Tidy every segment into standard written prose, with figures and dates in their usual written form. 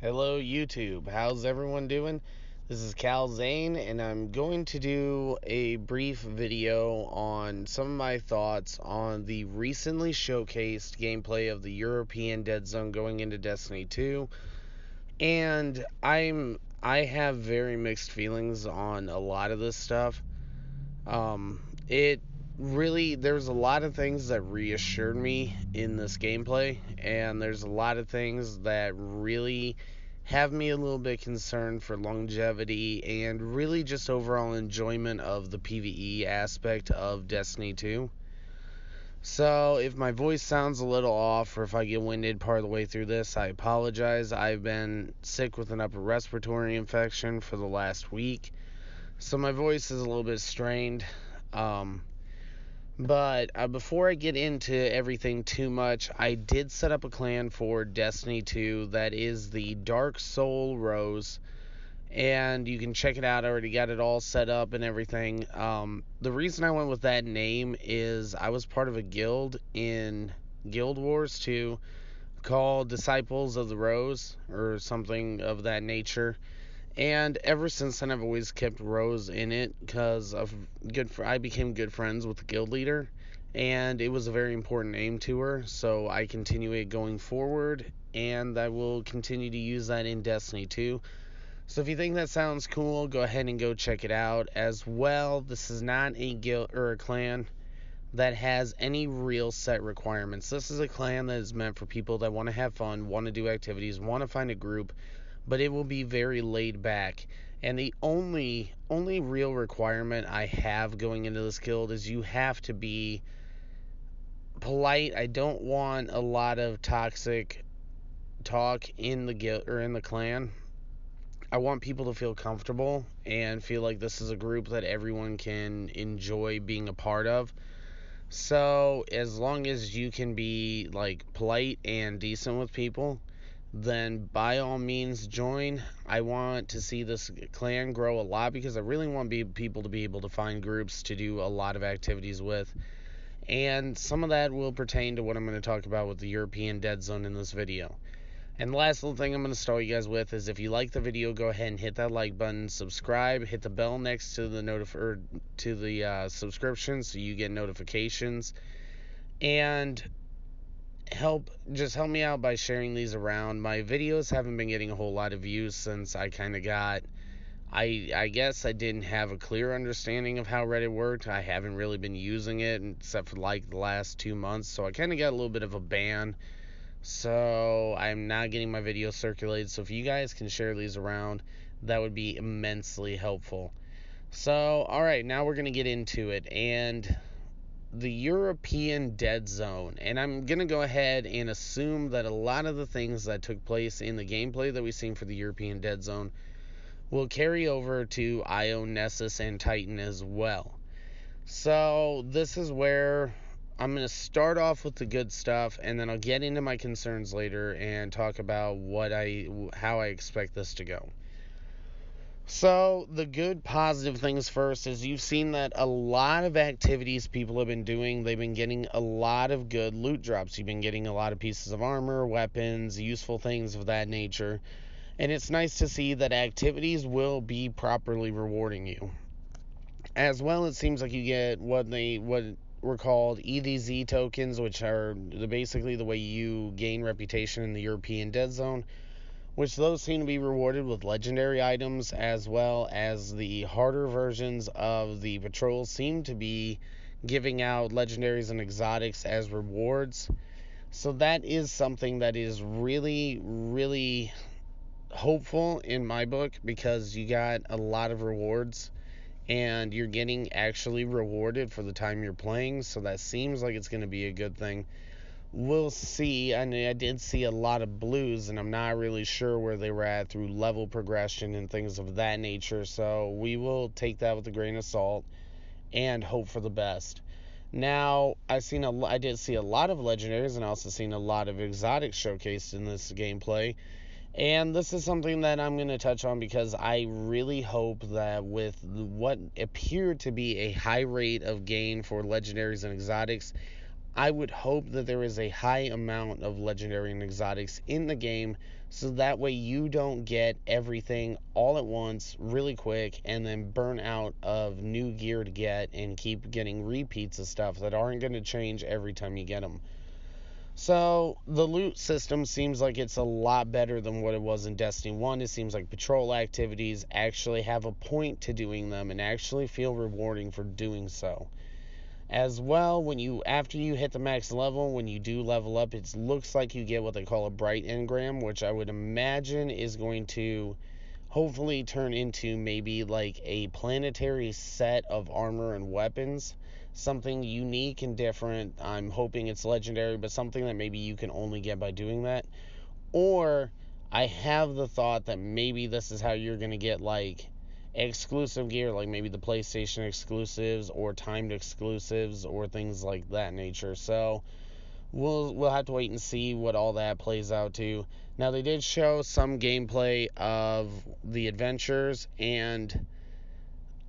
Hello YouTube, how's everyone doing? This is Cal Zane, and I'm going to do a brief video on some of my thoughts on the recently showcased gameplay of the European Dead Zone going into Destiny 2. And I have very mixed feelings on a lot of this stuff. There's a lot of things that reassured me in this gameplay, and there's a lot of things that really have me a little bit concerned for longevity and really just overall enjoyment of the PvE aspect of Destiny 2. So if my voice sounds a little off or if I get winded part of the way through this, I apologize. I've been sick with an upper respiratory infection for the last week, so my voice is a little bit strained. But before I get into everything too much, I did set up a clan for Destiny 2 that is the Dark Soul Rose, and you can check it out. I already got it all set up and everything. The reason I went with that name is I was part of a guild in Guild Wars 2 called Disciples of the Rose or something of that nature. And ever since then, I've always kept Rose in it because I became good friends with the guild leader, and it was a very important name to her. So I continue it going forward, and I will continue to use that in Destiny 2. So if you think that sounds cool, go ahead and go check it out. As well, this is not a guild or a clan that has any real set requirements. This is a clan that is meant for people that want to have fun, want to do activities, want to find a group, but it will be very laid back. And the only real requirement I have going into this guild is you have to be polite. I don't want a lot of toxic talk in the guild or in the clan. I want people to feel comfortable and feel like this is a group that everyone can enjoy being a part of. So as long as you can be like polite and decent with people, then by all means join. I want to see this clan grow a lot because I really want people to be able to find groups to do a lot of activities with. And some of that will pertain to what I'm going to talk about with the European Dead Zone in this video. And the last little thing I'm going to start you guys with is if you like the video, go ahead and hit that like button, subscribe, hit the bell next to the subscription so you get notifications, and help me out by sharing these around. My videos haven't been getting a whole lot of views since I guess I didn't have a clear understanding of how Reddit worked. I haven't really been using it except for like the last 2 months, so I kind of got a little bit of a ban. So I'm not getting my videos circulated. So if you guys can share these around, that would be immensely helpful. So alright, now we're going to get into it. And the European Dead Zone, and I'm going to go ahead and assume that a lot of the things that took place in the gameplay that we've seen for the European Dead Zone will carry over to Io, Nessus, and Titan as well. So this is where I'm going to start off with the good stuff, and then I'll get into my concerns later and talk about how I expect this to go. So the good positive things first is you've seen that a lot of activities people have been doing, they've been getting a lot of good loot drops. You've been getting a lot of pieces of armor, weapons, useful things of that nature. And it's nice to see that activities will be properly rewarding you. As well, it seems like you get what were called EDZ tokens, which are basically the way you gain reputation in the European Dead Zone, which those seem to be rewarded with legendary items, as well as the harder versions of the patrols seem to be giving out legendaries and exotics as rewards. So that is something that is really, really hopeful in my book, because you got a lot of rewards and you're getting actually rewarded for the time you're playing. So that seems like it's going to be a good thing. We'll see. I mean, I did see a lot of blues, and I'm not really sure where they were at through level progression and things of that nature. So we will take that with a grain of salt and hope for the best. Now, I did see a lot of legendaries, and I also seen a lot of exotics showcased in this gameplay. And this is something that I'm going to touch on because I really hope that with what appeared to be a high rate of gain for legendaries and exotics, I would hope that there is a high amount of legendary and exotics in the game so that way you don't get everything all at once really quick and then burn out of new gear to get and keep getting repeats of stuff that aren't going to change every time you get them. So the loot system seems like it's a lot better than what it was in Destiny 1. It seems like patrol activities actually have a point to doing them and actually feel rewarding for doing so. As well, after you hit the max level, when you do level up, it looks like you get what they call a bright engram, which I would imagine is going to hopefully turn into maybe like a planetary set of armor and weapons. Something unique and different. I'm hoping it's legendary, but something that maybe you can only get by doing that. Or I have the thought that maybe this is how you're going to get like exclusive gear, like maybe the PlayStation exclusives or timed exclusives or things like that nature. So we'll have to wait and see what all that plays out to. Now, they did show some gameplay of the adventures, and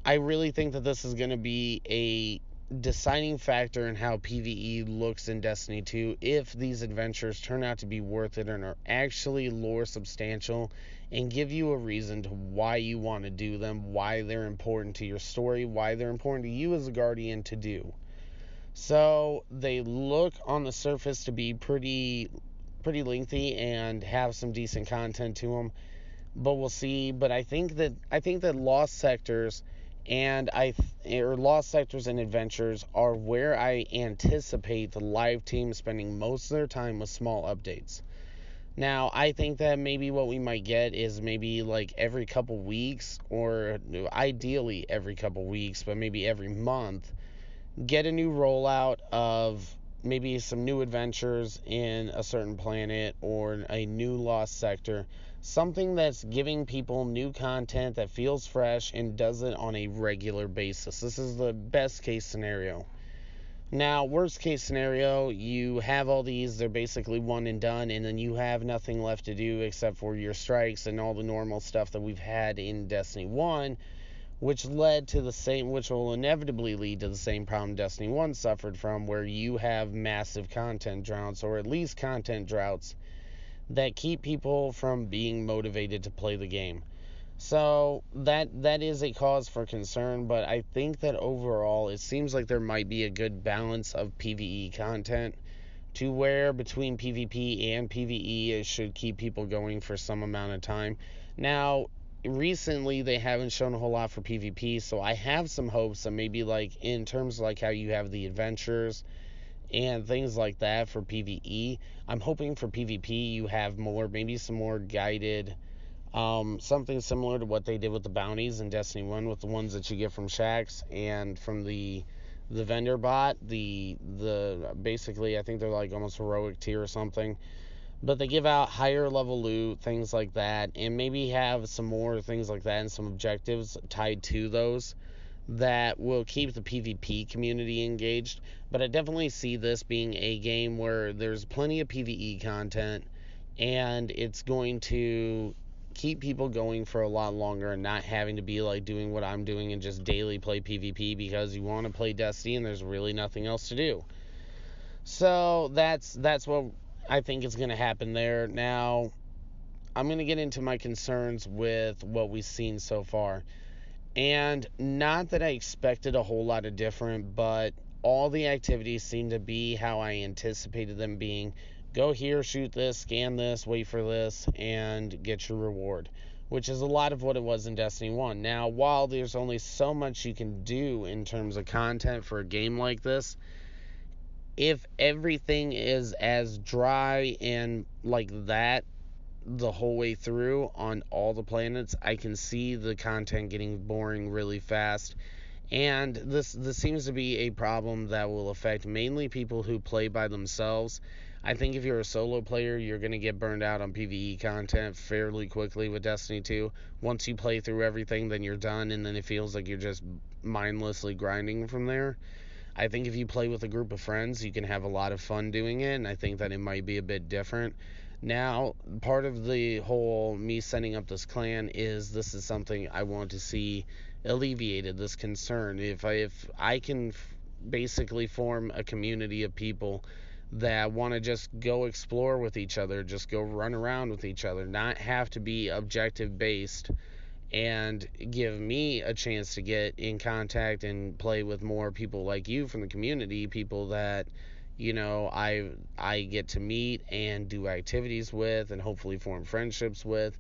I really think that this is going to be a deciding factor in how PvE looks in Destiny 2 if these adventures turn out to be worth it and are actually lore substantial and give you a reason to why you want to do them, why they're important to your story, why they're important to you as a Guardian to do. So they look on the surface to be pretty lengthy and have some decent content to them, but we'll see. But I think that Lost Sectors and Lost Sectors and Adventures are where I anticipate the live team spending most of their time with small updates. Now, I think that maybe what we might get is maybe like every couple weeks, or ideally every couple weeks, but maybe every month, get a new rollout of maybe some new adventures in a certain planet or a new lost sector. Something that's giving people new content that feels fresh and does it on a regular basis. This is the best case scenario. Now, worst case scenario, you have all these, they're basically one and done, and then you have nothing left to do except for your strikes and all the normal stuff that we've had in Destiny 1, which will inevitably lead to the same problem Destiny 1 suffered from, where you have massive content droughts, or at least content droughts that keep people from being motivated to play the game. So that is a cause for concern, but I think that overall it seems like there might be a good balance of PvE content to where between PvP and PvE it should keep people going for some amount of time. Now, recently they haven't shown a whole lot for PvP, so I have some hopes that maybe like in terms of like how you have the adventures and things like that for PvE, I'm hoping for PvP you have more, maybe some more guided, something similar to what they did with the bounties in Destiny 1 with the ones that you get from Shaxx and from the vendor bot, the basically I think they're like almost heroic tier or something, but they give out higher level loot, things like that, and maybe have some more things like that and some objectives tied to those that will keep the PvP community engaged. But I definitely see this being a game where there's plenty of PvE content and it's going to keep people going for a lot longer and not having to be like doing what I'm doing and just daily play PvP because you want to play Destiny and there's really nothing else to do. So that's what I think is going to happen there. Now, I'm going to get into my concerns with what we've seen so far. And not that I expected a whole lot of different, but all the activities seem to be how I anticipated them being. Go here, shoot this, scan this, wait for this, and get your reward, which is a lot of what it was in Destiny 1. Now, while there's only so much you can do in terms of content for a game like this, if everything is as dry and like that the whole way through on all the planets, I can see the content getting boring really fast. And this seems to be a problem that will affect mainly people who play by themselves. I think if you're a solo player, you're going to get burned out on PvE content fairly quickly with Destiny 2. Once you play through everything, then you're done, and then it feels like you're just mindlessly grinding from there. I think if you play with a group of friends, you can have a lot of fun doing it, and I think that it might be a bit different. Now, part of the whole me setting up this clan is this is something I want to see alleviated, this concern. If I can basically form a community of people that want to just go explore with each other, just go run around with each other, not have to be objective based, and give me a chance to get in contact and play with more people like you from the community, people that, you know, I get to meet and do activities with and hopefully form friendships with.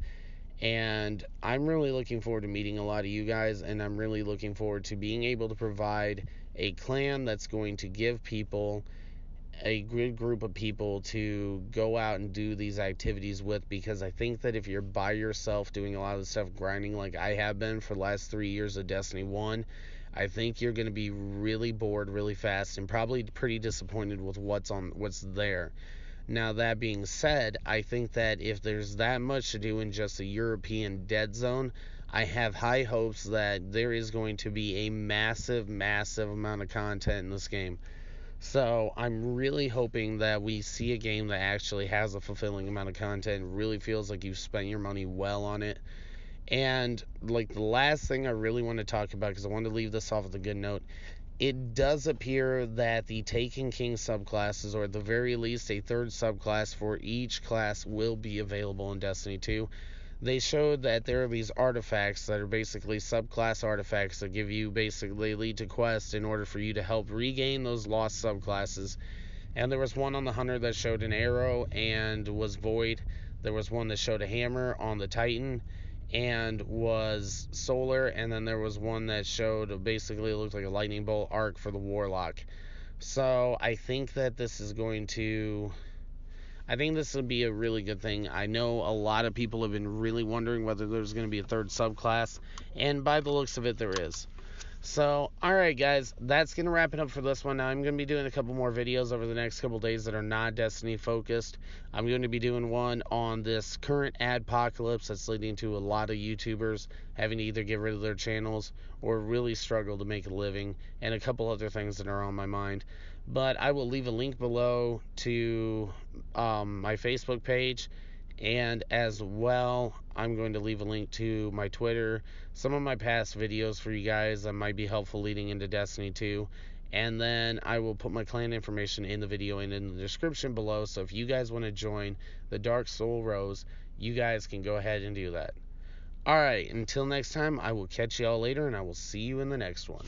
And I'm really looking forward to meeting a lot of you guys, and I'm really looking forward to being able to provide a clan that's going to give people a good group of people to go out and do these activities with, because I think that if you're by yourself doing a lot of the stuff grinding like I have been for the last 3 years of Destiny 1, I think you're going to be really bored really fast and probably pretty disappointed with what's there. Now, that being said, I think that if there's that much to do in just a European dead zone, I have high hopes that there is going to be a massive, massive amount of content in this game. So I'm really hoping that we see a game that actually has a fulfilling amount of content, really feels like you've spent your money well on it. And like the last thing I really want to talk about, because I want to leave this off with a good note, it does appear that the Taken King subclasses, or at the very least a third subclass for each class, will be available in Destiny 2. They showed that there are these artifacts that are basically subclass artifacts that give you, basically lead to quests in order for you to help regain those lost subclasses. And there was one on the Hunter that showed an arrow and was void. There was one that showed a hammer on the Titan and was solar, and then there was one that showed, basically it looked like a lightning bolt arc for the Warlock. So I think that this is going to, I think this will be a really good thing. I know a lot of people have been really wondering whether there's going to be a third subclass, and by the looks of it, there is. So, alright guys, that's going to wrap it up for this one. Now, I'm going to be doing a couple more videos over the next couple days that are not Destiny focused. I'm going to be doing one on this current adpocalypse that's leading to a lot of YouTubers having to either get rid of their channels or really struggle to make a living, and a couple other things that are on my mind. But I will leave a link below to my Facebook page, and as well, I'm going to leave a link to my Twitter, some of my past videos for you guys that might be helpful leading into Destiny 2. And then I will put my clan information in the video and in the description below. So if you guys want to join the Dark Soul Rose, you guys can go ahead and do that. Alright, until next time, I will catch y'all later, and I will see you in the next one.